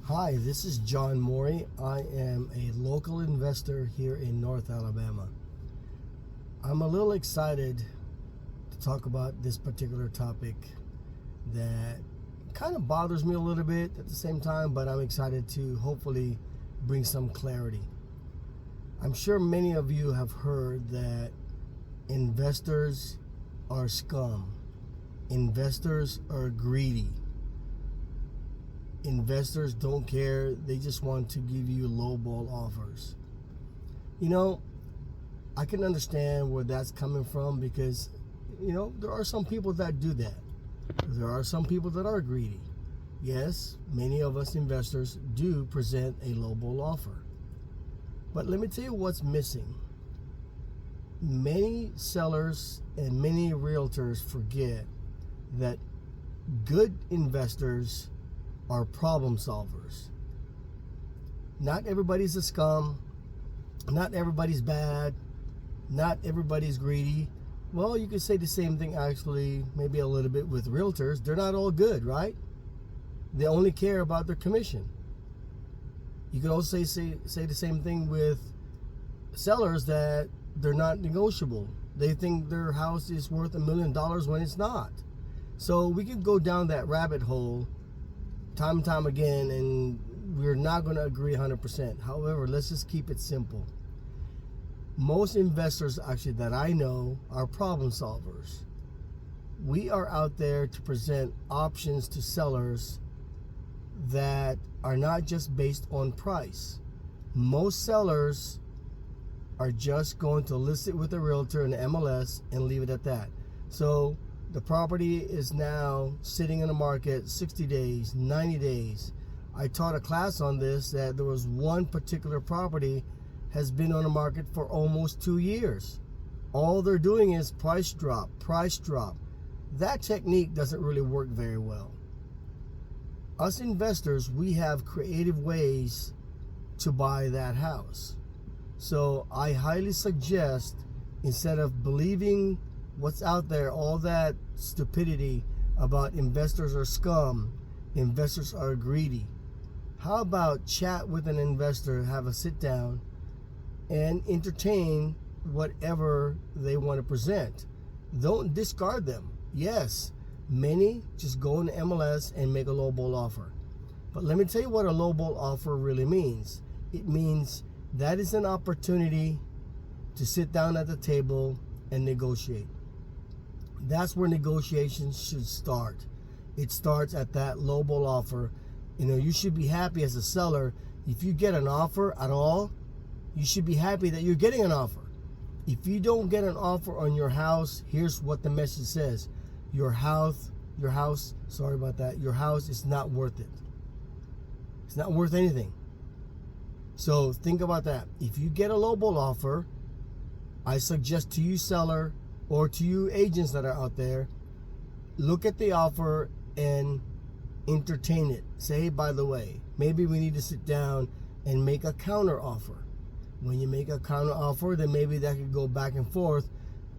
Hi, this is John Morey. I am a local investor here in North Alabama. I'm a little excited to talk about this particular topic that kind of bothers me a little bit at the same time, but I'm excited to hopefully bring some clarity. I'm sure many of you have heard that investors are scum. Investors are greedy. Investors don't care. They just want to give you lowball offers. You know, I can understand where that's coming from because, there are some people that do that. There are some people that are greedy. Yes, many of us investors do present a lowball offer. But let me tell you what's missing. Many sellers and many realtors forget that good investors are problem solvers. Not everybody's a scum. Not everybody's bad. Not everybody's greedy. Well, you could say the same thing actually, maybe a little bit with realtors. They're not all good, right? They only care about their commission. You could also say the same thing with sellers, that they're not negotiable. They think their house is worth $1 million when it's not. So we could go down that rabbit hole time and time again, and we're not going to agree 100%. However, let's just keep it simple. Most investors actually that I know are problem solvers. We are out there to present options to sellers that are not just based on price. Most sellers are just going to list it with a realtor and MLS and leave it at that. So the property is now sitting in the market 60 days, 90 days. I taught a class on this, that there was one particular property has been on the market for almost 2 years. All they're doing is price drop, price drop. That technique doesn't really work very well. Us investors, we have creative ways to buy that house. So I highly suggest, instead of believing what's out there, all that stupidity about investors are scum, investors are greedy, how about chat with an investor, have a sit down and entertain whatever they want to present. Don't discard them. Yes, many just go in MLS and make a lowball offer. But let me tell you what a lowball offer really means. It means that is an opportunity to sit down at the table and negotiate. That's where negotiations should start. It starts at that lowball offer. You should be happy as a seller. If you get an offer at all, you should be happy that you're getting an offer. If you don't get an offer on your house, here's what the message says. Your house is not worth it. It's not worth anything. So think about that. If you get a lowball offer, I suggest to you, seller, or to you agents that are out there, look at the offer and entertain it. Say, hey, by the way, maybe we need to sit down and make a counter offer. When you make a counter offer, then maybe that could go back and forth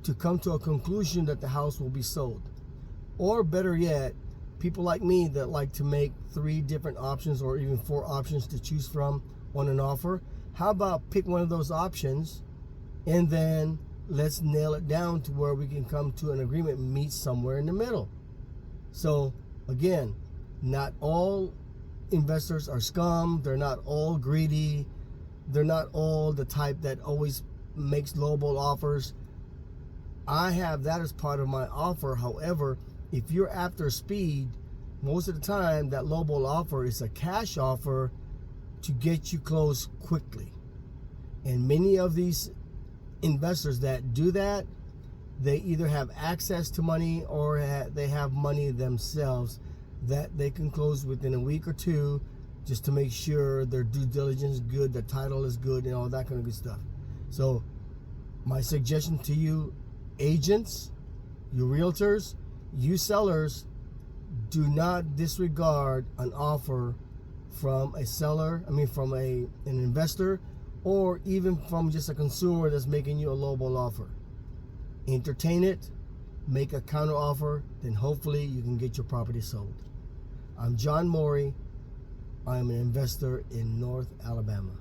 to come to a conclusion that the house will be sold. Or better yet, people like me that like to make 3 different options or even 4 options to choose from on an offer, how about pick one of those options and then let's nail it down to where we can come to an agreement, meet somewhere in the middle. So again, not all investors are scum. They're not all greedy. They're not all the type that always makes lowball offers. I have that as part of my offer. However, if you're after speed, most of the time that lowball offer is a cash offer to get you close quickly. And many of these investors that do that, they either have access to money or they have money themselves that they can close within a week or 2, just to make sure their due diligence is good, their title is good, and all that kind of good stuff. So my suggestion to you agents, you realtors, you sellers, do not disregard an offer from a seller, from an investor, or even from just a consumer that's making you a lowball offer. Entertain it, make a counter offer, then hopefully you can get your property sold. I'm John Morey, I am an investor in North Alabama.